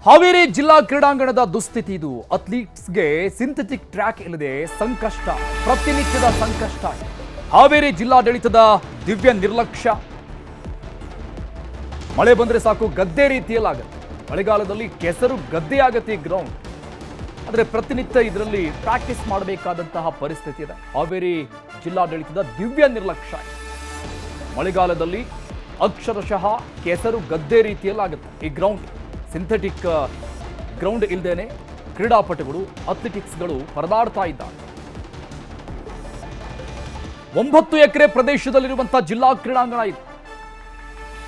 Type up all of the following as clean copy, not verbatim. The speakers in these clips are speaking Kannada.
ಹಾವೇರಿ ಜಿಲ್ಲಾ ಕ್ರೀಡಾಂಗಣದ ದುಸ್ಥಿತಿ ಇದು. ಅಥ್ಲೀಟ್ಸ್ಗೆ ಸಿಂಥೆಟಿಕ್ ಟ್ರ್ಯಾಕ್ ಇಲ್ಲದೆ ಸಂಕಷ್ಟ, ಪ್ರತಿನಿತ್ಯದ ಸಂಕಷ್ಟ. ಹಾವೇರಿ ಜಿಲ್ಲಾಡಳಿತದ ದಿವ್ಯ ನಿರ್ಲಕ್ಷ್ಯ. ಮಳೆ ಬಂದ್ರೆ ಸಾಕು ಗದ್ದೆ ರೀತಿಯಲ್ಲಾಗುತ್ತೆ. ಮಳೆಗಾಲದಲ್ಲಿ ಕೆಸರು ಗದ್ದೆ ಆಗುತ್ತೆ ಈ ಗ್ರೌಂಡ್. ಆದರೆ ಪ್ರತಿನಿತ್ಯ ಇದರಲ್ಲಿ ಪ್ರಾಕ್ಟೀಸ್ ಮಾಡಬೇಕಾದಂತಹ ಪರಿಸ್ಥಿತಿ ಇದೆ. ಹಾವೇರಿ ಜಿಲ್ಲಾಡಳಿತದ ದಿವ್ಯ ನಿರ್ಲಕ್ಷ್ಯ. ಮಳೆಗಾಲದಲ್ಲಿ ಅಕ್ಷರಶಃ ಕೆಸರು ಗದ್ದೆ ರೀತಿಯಲ್ಲಾಗುತ್ತೆ ಈ ಗ್ರೌಂಡ್. ಸಿಂಥೆಟಿಕ್ ಗ್ರೌಂಡ್ ಇಲ್ಲದೇನೆ ಕ್ರೀಡಾಪಟುಗಳು, ಅಥ್ಲೆಟಿಕ್ಸ್ಗಳು ಪರದಾಡ್ತಾ ಇದ್ದಾರೆ. 9 ಎಕರೆ ಪ್ರದೇಶದಲ್ಲಿರುವಂತಹ ಜಿಲ್ಲಾ ಕ್ರೀಡಾಂಗಣ ಇದು.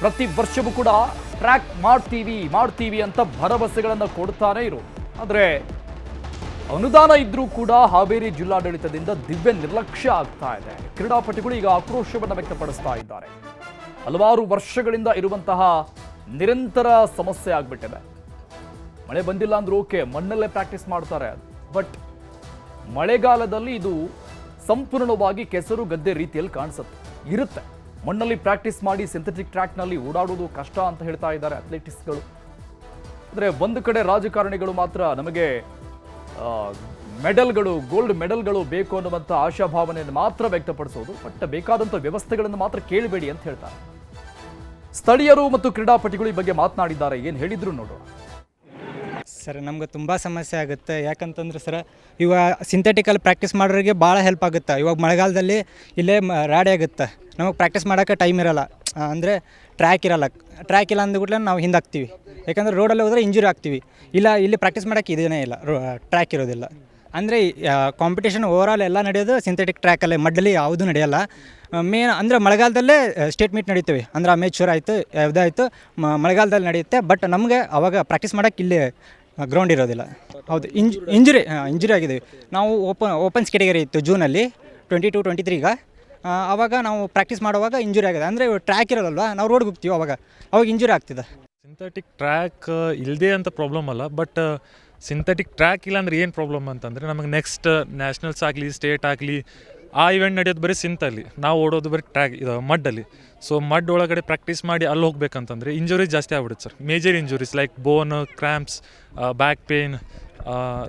ಪ್ರತಿ ವರ್ಷವೂ ಕೂಡ ಟ್ರ್ಯಾಕ್ ಮಾಡ್ತೀವಿ ಅಂತ ಭರವಸೆಗಳನ್ನು ಕೊಡ್ತಾನೆ ಇರು. ಆದರೆ ಅನುದಾನ ಇದ್ರೂ ಕೂಡ ಹಾವೇರಿ ಜಿಲ್ಲಾಡಳಿತದಿಂದ ದಿವ್ಯ ನಿರ್ಲಕ್ಷ್ಯ ಆಗ್ತಾ ಇದೆ. ಕ್ರೀಡಾಪಟುಗಳು ಈಗ ಆಕ್ರೋಶವನ್ನು ವ್ಯಕ್ತಪಡಿಸ್ತಾ ಇದ್ದಾರೆ. ಹಲವಾರು ವರ್ಷಗಳಿಂದ ಇರುವಂತಹ ನಿರಂತರ ಸಮಸ್ಯೆ ಆಗ್ಬಿಟ್ಟಿದೆ. ಮಳೆ ಬಂದಿಲ್ಲ ಅಂದ್ರೆ ಓಕೆ, ಮಣ್ಣಲ್ಲೇ ಪ್ರಾಕ್ಟೀಸ್ ಮಾಡ್ತಾರೆ. ಬಟ್ ಮಳೆಗಾಲದಲ್ಲಿ ಇದು ಸಂಪೂರ್ಣವಾಗಿ ಕೆಸರು ಗದ್ದೆ ರೀತಿಯಲ್ಲಿ ಇರುತ್ತೆ. ಮಣ್ಣಲ್ಲಿ ಪ್ರಾಕ್ಟೀಸ್ ಮಾಡಿ ಸಿಂಥೆಟಿಕ್ ಟ್ರ್ಯಾಕ್ನಲ್ಲಿ ಓಡಾಡೋದು ಕಷ್ಟ ಅಂತ ಹೇಳ್ತಾ ಇದ್ದಾರೆ ಅಥ್ಲೆಟಿಕ್ಸ್ಗಳು. ಅಂದರೆ ಒಂದು ಕಡೆ ರಾಜಕಾರಣಿಗಳು ಮಾತ್ರ ನಮಗೆ ಮೆಡಲ್ಗಳು, ಗೋಲ್ಡ್ ಮೆಡಲ್ಗಳು ಬೇಕು ಅನ್ನುವಂಥ ಆಶಾಭಾವನೆಯನ್ನು ಮಾತ್ರ ವ್ಯಕ್ತಪಡಿಸೋದು. ಬಟ್ ಬೇಕಾದಂಥ ವ್ಯವಸ್ಥೆಗಳನ್ನು ಮಾತ್ರ ಕೇಳಬೇಡಿ ಅಂತ ಹೇಳ್ತಾರೆ. ಸ್ಥಳೀಯರು ಮತ್ತು ಕ್ರೀಡಾಪಟುಗಳು ಈ ಬಗ್ಗೆ ಮಾತನಾಡಿದ್ದಾರೆ. ಏನು ಹೇಳಿದ್ರು ನೋಡುವ. ಸರ್, ನಮ್ಗೆ ತುಂಬ ಸಮಸ್ಯೆ ಆಗುತ್ತೆ. ಯಾಕಂತಂದ್ರೆ ಸರ್, ಇವಾಗ ಸಿಂಥೆಟಿಕಲ್ಲಿ ಪ್ರಾಕ್ಟೀಸ್ ಮಾಡೋರಿಗೆ ಭಾಳ ಹೆಲ್ಪ್ ಆಗುತ್ತೆ. ಇವಾಗ ಮಳೆಗಾಲದಲ್ಲಿ ಇಲ್ಲೇ ರಾಡಿ ಆಗುತ್ತೆ. ನಮಗೆ ಪ್ರಾಕ್ಟೀಸ್ ಮಾಡೋಕ್ಕೆ ಟೈಮ್ ಇರೋಲ್ಲ. ಅಂದರೆ ಟ್ರ್ಯಾಕ್ ಇಲ್ಲ ಅಂದ್ಬಿಟ್ಲೆ ನಾವು ಹಿಂದಾಗ್ತೀವಿ. ಯಾಕಂದರೆ ರೋಡಲ್ಲಿ ಹೋದರೆ ಇಂಜುರಿ ಆಗ್ತೀವಿ. ಇಲ್ಲ, ಇಲ್ಲಿ ಪ್ರಾಕ್ಟೀಸ್ ಮಾಡೋಕ್ಕೆ ಇದೇನೇ ಇಲ್ಲ, ಟ್ರ್ಯಾಕ್ ಇರೋದಿಲ್ಲ. ಅಂದರೆ ಕಾಂಪಿಟೇಷನ್ ಓವರಾಲ್ ಎಲ್ಲ ನಡೆಯೋದು ಸಿಂಥೆಟಿಕ್ ಟ್ರ್ಯಾಕಲ್ಲೇ, ಮಡ್ಡಲ್ಲಿ ಯಾವುದೂ ನಡೆಯೋಲ್ಲ. ಮೇನ್ ಅಂದರೆ ಮಳೆಗಾಲದಲ್ಲೇ ಸ್ಟೇಟ್ ಮೀಟ್ ನಡೀತೀವಿ. ಅಂದರೆ ಅಮೇಚೂರ್ ಆಯಿತು, ಯಾವುದಾಯಿತು ಮಳೆಗಾಲದಲ್ಲಿ ನಡೆಯುತ್ತೆ. ಬಟ್ ನಮಗೆ ಅವಾಗ ಪ್ರಾಕ್ಟೀಸ್ ಮಾಡೋಕ್ಕೆ ಇಲ್ಲಿ ಗ್ರೌಂಡ್ ಇರೋದಿಲ್ಲ. ಹೌದು, ಇಂಜುರಿ ಆಗಿದೆ. ನಾವು ಓಪನ್ಸ್ ಕೆಟಗರಿ ಇತ್ತು ಜೂನಲ್ಲಿ 22-23 ಆವಾಗ ನಾವು ಪ್ರಾಕ್ಟೀಸ್ ಮಾಡುವಾಗ ಇಂಜುರಿ ಆಗಿದೆ. ಅಂದರೆ ಟ್ರ್ಯಾಕ್ ಇರೋದಲ್ವ, ನಾವು ರೋಡ್ಗೆ ಹೋಗ್ತೀವಿ, ಅವಾಗ ಇಂಜುರಿ ಆಗ್ತಿದೆ. ಸಿಂಥೆಟಿಕ್ ಟ್ರ್ಯಾಕ್ ಇಲ್ಲದೆ ಅಂತ ಪ್ರಾಬ್ಲಮ್ ಅಲ್ಲ. ಬಟ್ ಸಿಂಥೆಟಿಕ್ ಟ್ರ್ಯಾಕ್ ಇಲ್ಲ ಅಂದರೆ ಏನು ಪ್ರಾಬ್ಲಮ್ ಅಂತಂದರೆ, ನಮಗೆ ನೆಕ್ಸ್ಟ್ ನ್ಯಾಷನಲ್ಸ್ ಆಗಲಿ ಸ್ಟೇಟ್ ಆಗಲಿ ಆ ಇವೆಂಟ್ ನಡೆಯೋದು ಬರೀ ಸಿಂತಲ್ಲಿ, ನಾವು ಓಡೋದು ಬರೀ ಟ್ರ್ಯಾಕ್ ಇದು ಮಡ್ಡಲ್ಲಿ. ಸೊ ಮಡ್ ಒಳಗಡೆ ಪ್ರಾಕ್ಟೀಸ್ ಮಾಡಿ ಅಲ್ಲಿ ಹೋಗ್ಬೇಕಂತಂದರೆ ಇಂಜುರೀಸ್ ಜಾಸ್ತಿ ಆಗ್ಬಿಡುತ್ತೆ ಸರ್. ಮೇಜರ್ ಇಂಜುರೀಸ್ ಲೈಕ್ ಬೋನ್, ಕ್ರ್ಯಾಂಪ್ಸ್, ಬ್ಯಾಕ್ ಪೇನ್.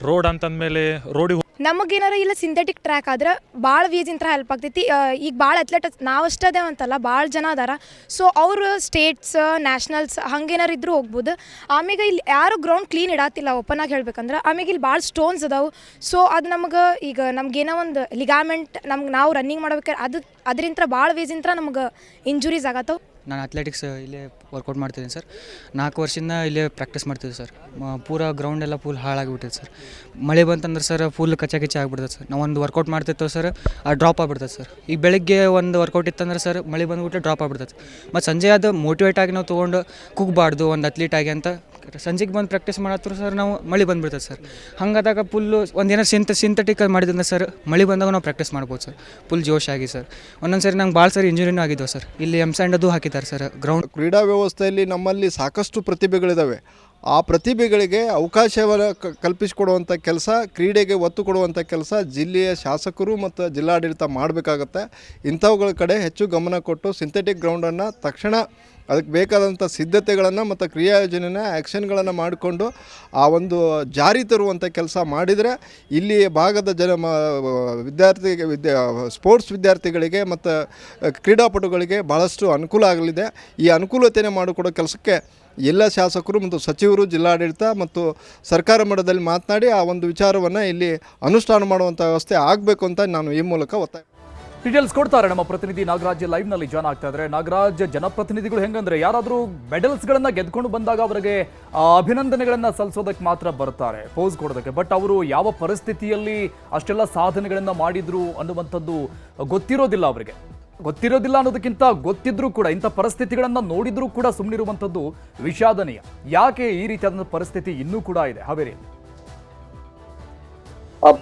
ರೋಡ್ ಅಂತಂದಮೇಲೆ ರೋಡಿಗೆ ನಮಗೇನಾರ ಇಲ್ಲ ಸಿಂಥೆಟಿಕ್ ಟ್ರ್ಯಾಕ್ ಆದ್ರೆ ಭಾಳ ವೀಜಿಂತ್ರ ಹೆಲ್ಪ್ ಆಗ್ತೈತಿ. ಈಗ ಭಾಳ ಅಥ್ಲೆಟ್ ನಾವಷ್ಟೇ ಅಂತಲ್ಲ, ಭಾಳ ಜನ ಅದಾರ. ಸೊ ಅವರು ಸ್ಟೇಟ್ಸ್, ನ್ಯಾಷನಲ್ಸ್ ಹಂಗೇನಾರು ಇದ್ರೂ ಹೋಗ್ಬೋದು. ಆಮೇಲೆ ಇಲ್ಲಿ ಯಾರು ಗ್ರೌಂಡ್ ಕ್ಲೀನ್ ಇಡತ್ತಿಲ್ಲ, ಓಪನ್ ಆಗಿ ಹೇಳ್ಬೇಕಂದ್ರೆ. ಆಮೇಲೆ ಇಲ್ಲಿ ಭಾಳ ಸ್ಟೋನ್ಸ್ ಅದಾವೆ. ಸೊ ಅದು ನಮ್ಗೆ ಈಗ ನಮ್ಗೇನೋ ಒಂದು ಲಿಗಾಮೆಂಟ್ ನಾವು ರನ್ನಿಂಗ್ ಮಾಡ್ಬೇಕಾದ್ರೆ ಅದರಿಂದ ಭಾಳ ವೇಜಿಂತ್ರ ನಮ್ಗೆ ಇಂಜುರೀಸ್ ಆಗತ್ತವೆ. ನಾನು ಅಥ್ಲೆಟಿಕ್ಸ್ ಇಲ್ಲೇ ವರ್ಕೌಟ್ ಮಾಡ್ತಿದ್ದೀನಿ ಸರ್. 4 ವರ್ಷದಿಂದ ಇಲ್ಲೇ ಪ್ರಾಕ್ಟೀಸ್ ಮಾಡ್ತಿದ್ದೆ ಸರ್. ಪೂರಾ ಗ್ರೌಂಡೆಲ್ಲ ಫುಲ್ ಹಾಳಾಗಿಬಿಟ್ಟಿದೆ ಸರ್. ಮಳೆ ಬಂತಂದ್ರೆ ಸರ್ ಫುಲ್ ಕಚ್ಚ ಆಗ್ಬಿಡ್ತದೆ ಸರ್. ನಾವು ಒಂದು ವರ್ಕೌಟ್ ಮಾಡ್ತಿರ್ತೇವೆ ಸರ್, ಡ್ರಾಪ್ ಆಗ್ಬಿಡ್ತದೆ ಸರ್. ಈಗ ಬೆಳಗ್ಗೆ ಒಂದು ವರ್ಕೌಟ್ ಇತ್ತಂದ್ರೆ ಸರ್ ಮಳೆ ಬಂದುಬಿಟ್ಟು ಡ್ರಾಪ್ ಆಗ್ಬಿಡ್ತದೆ. ಮತ್ತು ಸಂಜೆ ಅದು ಮೋಟಿವೇಟ್ ಆಗಿ ನಾವು ತೊಗೊಂಡು ಕುಗ್ಬಾರ್ದು ಒಂದು ಅಥ್ಲೀಟ್ ಆಗಿ ಅಂತ ಸಂಜೆಗೆ ಬಂದು ಪ್ರಾಕ್ಟೀಸ್ ಮಾಡತ್ತರ ಸರ್, ನಾವು ಮಳೆ ಬಂದುಬಿಡ್ತದೆ ಸರ್. ಹಂಗಾದಾಗ ಫುಲ್ಲು ಒಂದೇನೋ ಸಿಂಥೆಟಿಕ್ ಮಾಡಿದ್ರೆ ಸರ್, ಮಳೆ ಬಂದಾಗ ನಾವು ಪ್ರಾಕ್ಟೀಸ್ ಮಾಡ್ಬೋದು ಸರ್ ಫುಲ್ ಜೋಶ್ ಆಗಿ ಸರ್. ಒಂದೊಂದು ಸರಿ ನಂಗೆ ಭಾಳ ಸರಿ ಇಂಜುರಿನೂ ಆಗಿದ್ದವು ಸರ್. ಇಲ್ಲಿ ಸ್ಯಾಂಡ್ ಅದು ಹಾಕಿದ್ದಾರೆ ಸರ್ ಗ್ರೌಂಡ್. ಕ್ರೀಡಾ ವ್ಯವಸ್ಥೆಯಲ್ಲಿ ನಮ್ಮಲ್ಲಿ ಸಾಕಷ್ಟು ಪ್ರತಿಭೆಗಳಿದ್ದಾವೆ. ಆ ಪ್ರತಿಭೆಗಳಿಗೆ ಅವಕಾಶವನ್ನು ಕಲ್ಪಿಸಿಕೊಡುವಂಥ ಕೆಲಸ, ಕ್ರೀಡೆಗೆ ಒತ್ತು ಕೊಡುವಂಥ ಕೆಲಸ ಜಿಲ್ಲೆಯ ಶಾಸಕರು ಮತ್ತು ಜಿಲ್ಲಾಡಳಿತ ಮಾಡಬೇಕಾಗತ್ತೆ. ಇಂಥವುಗಳ ಕಡೆ ಹೆಚ್ಚು ಗಮನ ಕೊಟ್ಟು ಸಿಂಥೆಟಿಕ್ ಗ್ರೌಂಡನ್ನು ತಕ್ಷಣ ಅದಕ್ಕೆ ಬೇಕಾದಂಥ ಸಿದ್ಧತೆಗಳನ್ನು ಮತ್ತು ಕ್ರಿಯಾಯೋಜನೆನ ಆ್ಯಕ್ಷನ್ಗಳನ್ನು ಮಾಡಿಕೊಂಡು ಆ ಒಂದು ಜಾರಿ ತರುವಂಥ ಕೆಲಸ ಮಾಡಿದರೆ ಇಲ್ಲಿ ಭಾಗದ ಸ್ಪೋರ್ಟ್ಸ್ ವಿದ್ಯಾರ್ಥಿಗಳಿಗೆ ಮತ್ತು ಕ್ರೀಡಾಪಟುಗಳಿಗೆ ಭಾಳಷ್ಟು ಅನುಕೂಲ ಆಗಲಿದೆ. ಈ ಅನುಕೂಲತೆಯನ್ನು ಮಾಡಿಕೊಡೋ ಕೆಲಸಕ್ಕೆ ಎಲ್ಲ ಶಾಸಕರು ಮತ್ತು ಸಚಿವರು, ಜಿಲ್ಲಾಡಳಿತ ಮತ್ತು ಸರ್ಕಾರ ಮಟ್ಟದಲ್ಲಿ ಮಾತನಾಡಿ ಆ ಒಂದು ವಿಚಾರವನ್ನು ಇಲ್ಲಿ ಅನುಷ್ಠಾನ ಮಾಡುವಂಥ ವ್ಯವಸ್ಥೆ ಆಗಬೇಕು ಅಂತ ನಾನು ಈ ಮೂಲಕ ಒತ್ತಾಯ. ಡೀಟೇಲ್ಸ್ ಕೊಡ್ತಾರೆ ನಮ್ಮ ಪ್ರತಿನಿಧಿ ನಾಗರಾಜ್. ಲೈವ್ನಲ್ಲಿ ಜಾಯ್ನ್ ಆಗ್ತಾ ಇದ್ದಾರೆ. ನಾಗರಾಜ್, ಜನಪ್ರತಿನಿಧಿಗಳು ಹೆಂಗಂದ್ರೆ ಯಾರಾದರೂ ಮೆಡಲ್ಸ್ಗಳನ್ನು ಗೆದ್ಕೊಂಡು ಬಂದಾಗ ಅವರಿಗೆ ಅಭಿನಂದನೆಗಳನ್ನು ಸಲ್ಲಿಸೋದಕ್ಕೆ ಮಾತ್ರ ಬರ್ತಾರೆ, ಪೋಸ್ ಕೊಡೋದಕ್ಕೆ. ಬಟ್ ಅವರು ಯಾವ ಪರಿಸ್ಥಿತಿಯಲ್ಲಿ ಅಷ್ಟೆಲ್ಲ ಸಾಧನೆಗಳನ್ನು ಮಾಡಿದ್ರು ಅನ್ನುವಂಥದ್ದು ಗೊತ್ತಿರೋದಿಲ್ಲ ಅವರಿಗೆ. ಗೊತ್ತಿರೋದಿಲ್ಲ ಅನ್ನೋದಕ್ಕಿಂತ ಗೊತ್ತಿದ್ರೂ ಕೂಡ ಇಂಥ ಪರಿಸ್ಥಿತಿಗಳನ್ನು ನೋಡಿದ್ರೂ ಕೂಡ ಸುಮ್ಮನಿರುವಂಥದ್ದು ವಿಷಾದನೀಯ. ಯಾಕೆ ಈ ರೀತಿಯಾದ ಪರಿಸ್ಥಿತಿ ಇನ್ನೂ ಕೂಡ ಇದೆ ಹಾವೇರಿಯಲ್ಲಿ?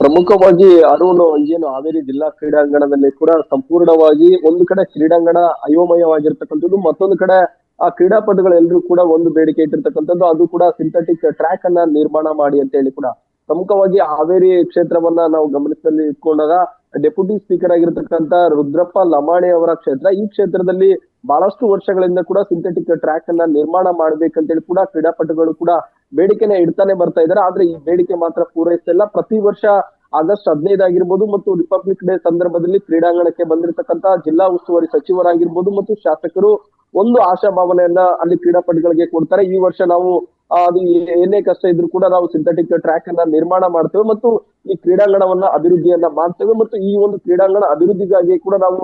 ಪ್ರಮುಖವಾಗಿ ಅರುಣ್, ಏನು ಹಾವೇರಿ ಜಿಲ್ಲಾ ಕ್ರೀಡಾಂಗಣದಲ್ಲಿ ಕೂಡ ಸಂಪೂರ್ಣವಾಗಿ ಒಂದು ಕಡೆ ಕ್ರೀಡಾಂಗಣ ಅಯೋಮಯವಾಗಿರ್ತಕ್ಕಂಥದ್ದು, ಮತ್ತೊಂದು ಕಡೆ ಆ ಕ್ರೀಡಾಪಟುಗಳೆಲ್ಲರೂ ಕೂಡ ಒಂದು ಬೇಡಿಕೆ ಇಟ್ಟಿರ್ತಕ್ಕಂಥದ್ದು, ಅದು ಕೂಡ ಸಿಂಥೆಟಿಕ್ ಟ್ರ್ಯಾಕ್ ಅನ್ನ ನಿರ್ಮಾಣ ಮಾಡಿ ಅಂತ ಹೇಳಿ ಕೂಡ. ಪ್ರಮುಖವಾಗಿ ಹಾವೇರಿ ಕ್ಷೇತ್ರವನ್ನ ನಾವು ಗಮನಿಸದಲ್ಲಿ ಇಟ್ಕೊಂಡಾಗ ಡೆಪ್ಯೂಟಿ ಸ್ಪೀಕರ್ ಆಗಿರ್ತಕ್ಕಂಥ ರುದ್ರಪ್ಪ ಲಮಾಣಿ ಅವರ ಕ್ಷೇತ್ರ, ಈ ಕ್ಷೇತ್ರದಲ್ಲಿ ಬಹಳಷ್ಟು ವರ್ಷಗಳಿಂದ ಕೂಡ ಸಿಂಥೆಟಿಕ್ ಟ್ರ್ಯಾಕ್ ಅನ್ನ ನಿರ್ಮಾಣ ಮಾಡ್ಬೇಕಂತೇಳಿ ಕೂಡ ಕ್ರೀಡಾಪಟುಗಳು ಕೂಡ ಬೇಡಿಕೆನ ಇಡ್ತಾನೆ ಬರ್ತಾ ಇದ್ದಾರೆ. ಆದ್ರೆ ಈ ಬೇಡಿಕೆ ಮಾತ್ರ ಪೂರೈಸ್ತಿಲ್ಲ. ಪ್ರತಿ ವರ್ಷ ಆಗಸ್ಟ್ 15 ಆಗಿರ್ಬೋದು ಮತ್ತು ರಿಪಬ್ಲಿಕ್ ಡೇ ಸಂದರ್ಭದಲ್ಲಿ ಕ್ರೀಡಾಂಗಣಕ್ಕೆ ಬಂದಿರತಕ್ಕಂತ ಜಿಲ್ಲಾ ಉಸ್ತುವಾರಿ ಸಚಿವರಾಗಿರ್ಬೋದು ಮತ್ತು ಶಾಸಕರು ಒಂದು ಆಶಾಭಾವನೆಯನ್ನ ಅಲ್ಲಿ ಕ್ರೀಡಾಪಟುಗಳಿಗೆ ಕೊಡ್ತಾರೆ. ಈ ವರ್ಷ ನಾವು ಅದು ಏನೇ ಕಷ್ಟ ಇದ್ರೂ ಕೂಡ ನಾವು ಸಿಂಥೆಟಿಕ್ ಟ್ರ್ಯಾಕ್ ಅನ್ನ ನಿರ್ಮಾಣ ಮಾಡ್ತೇವೆ ಮತ್ತು ಈ ಕ್ರೀಡಾಂಗಣವನ್ನ ಅಭಿವೃದ್ಧಿಯನ್ನ ಮಾಡ್ತೇವೆ ಮತ್ತು ಈ ಒಂದು ಕ್ರೀಡಾಂಗಣ ಅಭಿವೃದ್ಧಿಗಾಗಿ ಕೂಡ ನಾವು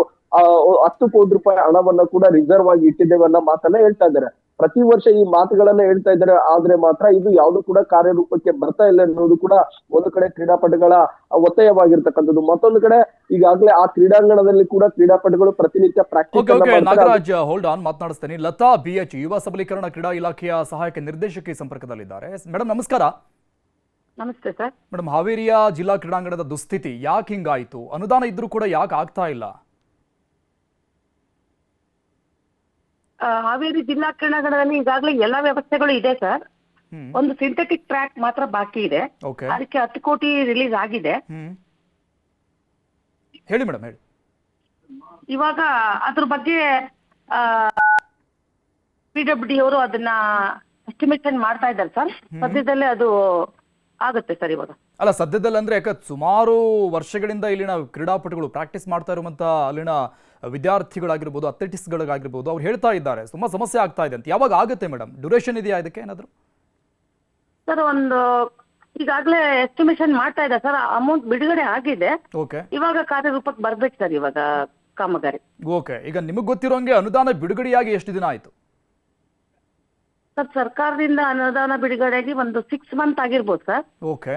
10 ಕೋಟಿ ರೂಪಾಯಿ ಹಣವನ್ನ ಕೂಡ ರಿಸರ್ವ್ ಆಗಿ ಇಟ್ಟಿದ್ದೇವೆ ಅನ್ನೋ ಮಾತನ್ನ ಹೇಳ್ತಾ ಇದ್ದಾರೆ. ಪ್ರತಿ ವರ್ಷ ಈ ಮಾತುಗಳನ್ನ ಹೇಳ್ತಾ ಇದ್ದಾರೆ, ಆದ್ರೆ ಮಾತ್ರ ಇದು ಯಾವ್ದು ಕೂಡ ಕಾರ್ಯರೂಪಕ್ಕೆ ಬರ್ತಾ ಇಲ್ಲ ಅನ್ನೋದು ಕೂಡ ಒಂದು ಕಡೆ ಕ್ರೀಡಾಪಟುಗಳ ಒತ್ತಾಯವಾಗಿರ್ತಕ್ಕಂಥದ್ದು. ಮತ್ತೊಂದು ಕಡೆ ಈಗಾಗಲೇ ಆ ಕ್ರೀಡಾಂಗಣದಲ್ಲಿ ಕೂಡ ಕ್ರೀಡಾಪಟುಗಳು ಪ್ರತಿನಿತ್ಯ ಪ್ರಾಕ್ಟೀಸ್ ನಾಗರಾಜ್ ಹೋಲ್ಡ್ ಆನ್ ಮಾತನಾಡಿಸ್ತೇನೆ. ಲತಾ BH ಯುವ ಸಬಲೀಕರಣ ಕ್ರೀಡಾ ಇಲಾಖೆಯ ಸಹಾಯಕ ನಿರ್ದೇಶಕಿ ಸಂಪರ್ಕದಲ್ಲಿದ್ದಾರೆ. ಮೇಡಮ್ ನಮಸ್ಕಾರ. ನಮಸ್ತೆ ಸರ್. ಮೇಡಮ್, ಹಾವೇರಿಯ ಜಿಲ್ಲಾ ಕ್ರೀಡಾಂಗಣದ ದುಸ್ಥಿತಿ ಯಾಕೆ ಹಿಂಗಾಯ್ತು? ಅನುದಾನ ಇದ್ರೂ ಕೂಡ ಯಾಕೆ ಆಗ್ತಾ ಇಲ್ಲ? ಹಾವೇರಿ ಜಿಲ್ಲಾ ಕ್ರೀಡಾಂಗಣದಲ್ಲಿ ಈಗಾಗಲೇ ಎಲ್ಲಾ ವ್ಯವಸ್ಥೆಗಳು ಇದೆ ಸರ್. ಒಂದು ಸಿಂಥೆಟಿಕ್ ಟ್ರ್ಯಾಕ್ ಮಾತ್ರ ಬಾಕಿ ಇದೆ. ಅದಕ್ಕೆ 10 ಕೋಟಿ ರಿಲೀಸ್ ಆಗಿದೆ. ಹೇಳಿ ಮೇಡಮ್, ಹೇಳಿ. ಇವಾಗ ಅದ್ರ ಬಗ್ಗೆ PWD ಅವರು ಅದನ್ನ ಎಸ್ಟಿಮೇಷನ್ ಮಾಡ್ತಾ ಇದ್ದಾರೆ ಸರ್. ಸದ್ಯದಲ್ಲೇ ಅದು ಆಗುತ್ತೆ ಸರ್. ಇವಾಗ ಅಲ್ಲ, ಸದ್ಯದಲ್ಲಿ ಅಂದ್ರೆ ಯಾಕೆ ಸುಮಾರು ವರ್ಷಗಳಿಂದ ಇಲ್ಲಿನ ಕ್ರೀಡಾಪಟುಗಳು ಪ್ರಾಕ್ಟೀಸ್ ಮಾಡ್ತಾ ಇರುವಂತ ಅಲ್ಲಿನ ವಿದ್ಯಾರ್ಥಿಗಳಾಗಿರ್ಬೋದು, ಅಥ್ಲೆಟಿಕ್ಸ್ಗಳಿಗಾಗಿರ್ಬೋದು, ಅವ್ರು ಹೇಳ್ತಾ ಇದ್ದಾರೆ ತುಂಬಾ ಸಮಸ್ಯೆ ಆಗ್ತಾ ಇದೆ ಅಂತ. ಯಾವಾಗ ಆಗುತ್ತೆ ಮೇಡಮ್? ಡ್ಯೂರೇಷನ್ ಇದೆಯಾ ಇದಕ್ಕೆ ಏನಾದ್ರು? ಸರ್ ಒಂದು ಈಗಾಗಲೇ ಎಸ್ಟಿಮೇಷನ್ ಮಾಡ್ತಾ ಇದೆ ಸರ್. ಅಮೌಂಟ್ ಬಿಡುಗಡೆ ಆಗಿದೆ. ಓಕೆ, ಇವಾಗ ಕಾರ್ಯರೂಪಕ್ಕೆ ಬರ್ಬೇಕು ಸರ್ ಇವಾಗ ಕಾಮಗಾರಿ. ಓಕೆ, ಈಗ ನಿಮಗೆ ಗೊತ್ತಿರೋಂಗೆ ಅನುದಾನ ಬಿಡುಗಡೆಯಾಗಿ ಎಷ್ಟು ದಿನ ಆಯ್ತು? ಸರ್ ಸರ್ಕಾರದಿಂದ ಅನುದಾನ ಬಿಡುಗಡೆಯಾಗಿ ಒಂದು 6 ಮಂತ್ ಆಗಿರ್ಬೋದು ಸರ್. ಓಕೆ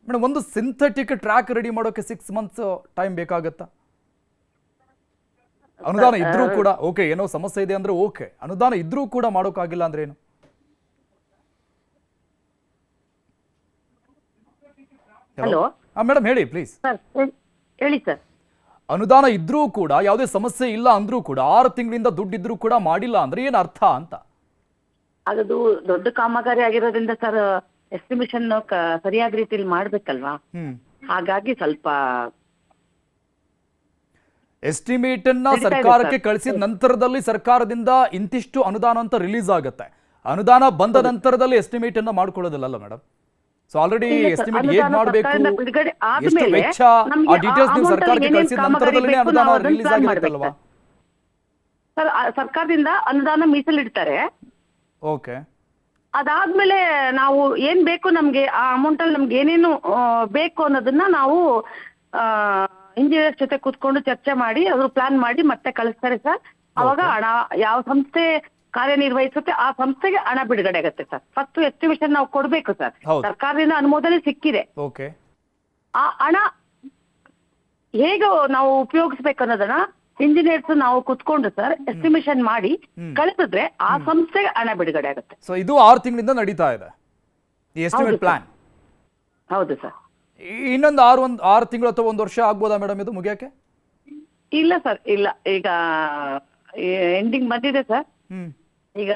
ಮೇಡಮ್, ಒಂದು ಸಿಂಥೆಟಿಕ್ ಟ್ರ್ಯಾಕ್ ರೆಡಿ ಮಾಡೋಕೆ 6 ಮಂತ್ಸ್ ಟೈಮ್ ಬೇಕಾಗತ್ತಾ? ಅನುದಾನ ಇದ್ರೂ ಕೂಡ ಓಕೆ, ಏನೋ ಸಮಸ್ಯೆ ಇದೆ ಅಂದ್ರೆ ಓಕೆ, ಅನುದಾನ ಇದ್ರೂ ಕೂಡ ಮಾಡೋಕ್ಕಾಗಿಲ್ಲ ಅಂದ್ರೆ ಏನು? ಹಲೋ ಮೇಡಮ್ ಹೇಳಿ ಪ್ಲೀಸ್. ಸರ್ ಹೇಳಿ ಸರ್. ಅನುದಾನ ಇದ್ರೂ ಕೂಡ ಯಾವುದೇ ಸಮಸ್ಯೆ ಇಲ್ಲ ಅಂದ್ರೂ ಕೂಡ 6 ತಿಂಗಳಿಂದ ದುಡ್ಡಿದ್ರೂ ಕೂಡ ಮಾಡಿಲ್ಲ ಅಂದ್ರೆ ಏನ್ ಅರ್ಥ ಅಂತ? ಅದು ದೊಡ್ಡ ಕಾಮಗಾರಿ ಆಗಿರೋದ್ರಿಂದ ಸರ್ ಎಸ್ಟಿಮೇಷನ್ ಸರಿಯಾದ ರೀತಿಯಲ್ಲಿ ಮಾಡ್ಬೇಕಲ್ವಾ, ಹಾಗಾಗಿ ಸ್ವಲ್ಪ ಎಸ್ಟಿಮೇಟ್ ಅನ್ನ ಸರ್ಕಾರಕ್ಕೆ ಕಳಿಸಿದ ನಂತರದಲ್ಲಿ ಸರ್ಕಾರದಿಂದ ಇಂತಿಷ್ಟು ಅನುದಾನ ಅಂತ ರಿಲೀಸ್ ಆಗುತ್ತೆ. ಅನುದಾನ ಬಂದ ನಂತರದಲ್ಲಿ ಎಸ್ಟಿಮೇಟ್ ಅನ್ನ ಮಾಡ್ಕೊಳ್ಳೋದಿಲ್ಲ ಮೇಡಮ್. ಸೊ ಆಲ್ರೆಡಿ ಎಸ್ಟಿಮೇಟ್ ಹೇಗೆ ಮಾಡಬೇಕು, ಎಷ್ಟು ವೆಚ್ಚ, ಆ ಡೀಟೇಲ್ಸ್ ನೀವು ಸರ್ಕಾರಕ್ಕೆ ಕಳಿಸಿದ ನಂತರದಲ್ಲಿ ಅನುದಾನ ರಿಲೀಸ್ ಆಗಿರುತ್ತಲ್ವಾ? ಸರ್ ಸರ್ಕಾರದಿಂದ ಅನುದಾನ ಮೀಸಲಿಡ್ತಾರೆ. ಓಕೆ, ಅದಾದ್ಮೇಲೆ ನಾವು ಏನ್ ಬೇಕು ನಮ್ಗೆ ಆ ಅಮೌಂಟ್ ಅಲ್ಲಿ ನಮ್ಗೆ ಏನೇನು ಬೇಕು ಅನ್ನೋದನ್ನ ನಾವು ಇಂಜಿನಿಯರ್ಸ್ ಜೊತೆ ಕೂತ್ಕೊಂಡು ಚರ್ಚೆ ಮಾಡಿ ಅದ್ರ ಪ್ಲಾನ್ ಮಾಡಿ ಮತ್ತೆ ಕಳಿಸ್ತಾರೆ ಸರ್. ಅವಾಗ ಹಣ ಯಾವ ಸಂಸ್ಥೆ ಕಾರ್ಯನಿರ್ವಹಿಸುತ್ತೆ ಆ ಸಂಸ್ಥೆಗೆ ಹಣ ಬಿಡುಗಡೆ ಆಗುತ್ತೆ ಸರ್. ಫಸ್ಟ್ ಎಸ್ಟಿಮೇಷನ್ ನಾವು ಕೊಡ್ಬೇಕು ಸರ್. ಸರ್ಕಾರದಿಂದ ಅನುಮೋದನೆ ಸಿಕ್ಕಿದೆ. ಓಕೆ, ಆ ಹಣ ಹೇಗೆ ನಾವು ಉಪಯೋಗಿಸ್ಬೇಕು ಅನ್ನೋದನ್ನ ಇಂಜಿನಿಯರ್ಸ್ ನಾವು ಕುತ್ಕೊಂಡು ಸರ್ ಎಸ್ಟಿಮೇಷನ್ ಮಾಡಿ ಕಳಿಸಿದ್ರೆ ಆ ಸಂಸ್ಥೆಗೆ ಹಣ ಬಿಡುಗಡೆ ಆಗುತ್ತೆ. ಸೊ ಇದು 6 ತಿಂಗಳಿಂದ ನಡೀತಾ ಇದೆ ಈ ಎಸ್ಟಿಮೇಟ್ ಪ್ಲಾನ್? ಹೌದು ಸರ್. ಇನ್ನೊಂದು 6 ತಿಂಗಳು ಅಥವಾ 1 ವರ್ಷ ಆಗ್ಬೋದಾ ಮೇಡಮ್ ಇದು ಮುಗಿಯಕ್ಕೆ? ಇಲ್ಲ ಸರ್, ಇಲ್ಲ. ಈಗ ಎಂಡಿಂಗ್ ಬಂದಿದೆ ಸರ್. ಈಗ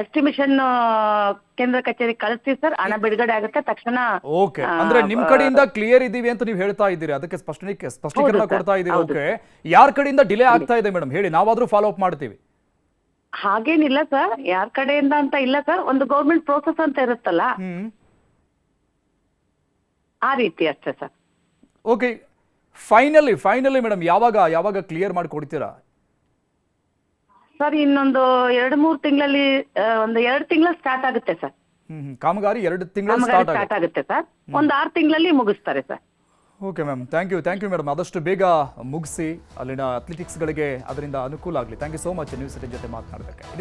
ಎಸ್ಟಿಮೇಷನ್ ಕೇಂದ್ರ ಕಚೇರಿ ಕಳಿಸ್ತೀವಿ ಸರ್, ಹಣ ಬಿಡುಗಡೆ ಆಗುತ್ತೆ ತಕ್ಷಣ. ಓಕೆ, ಅಂದ್ರೆ ನಿಮ್ ಕಡೆಯಿಂದ ಕ್ಲಿಯರ್ ಇದೀವಿ ಅಂತ ನೀವು ಹೇಳ್ತಾ ಇದ್ದೀರಿ, ಅದಕ್ಕೆ ಸ್ಪಷ್ಟೀಕರಣ ಕೊಡ್ತಾ ಇದ್ದೀರಿ. ಓಕೆ, ಯಾರ ಕಡೆಯಿಂದ ಡಿಲೇ ಆಗ್ತಾ ಇದೆ ಮೇಡಮ್ ಹೇಳಿ, ನಾವಾದ್ರೂ ಫಾಲೋ ಅಪ್ ಮಾಡ್ತೀವಿ. ಹಾಗೇನಿಲ್ಲ ಸರ್, ಯಾರ ಕಡೆಯಿಂದ ಅಂತ ಇಲ್ಲ ಸರ್. ಒಂದು ಗೌರ್ಮೆಂಟ್ ಪ್ರೋಸೆಸ್ ಅಂತ ಇರುತ್ತಲ್ಲ, ಆ ರೀತಿ ಅಷ್ಟೇ ಸರ್. ಓಕೆ, ಫೈನಲಿ ಮೇಡಮ್ ಯಾವಾಗ ಕ್ಲಿಯರ್ ಮಾಡಿ ಕೊಡ್ತೀರಾ ಸರ್? ಇನ್ನೊಂದು 2-3 ತಿಂಗಳಲ್ಲಿ, ಒಂದು 2 ತಿಂಗಳಲ್ಲಿ ಸ್ಟಾರ್ಟ್ ಆಗುತ್ತೆ ಸರ್. ಕಾಮಗಾರಿ 2 ತಿಂಗಳಲ್ಲಿ ಸ್ಟಾರ್ಟ್ ಆಗುತ್ತೆ ಸರ್. ಒಂದು 6 ತಿಂಗಳಲ್ಲಿ ಮುಗಿಸ್ತಾರೆ sir. Okay ma'am, thank you madam. ಆದಷ್ಟು ಬೇಗ ಮುಗಿಸಿ ಅಲ್ಲಿನ ಅಥ್ಲೆಟಿಕ್ಸ್ಗಳಿಗೆ ಅದರಿಂದ ಅನುಕೂಲ ಆಗಲಿ. Thank you so much news ಜೊತೆ ಮಾತನಾಡೋದಕ್ಕೆ.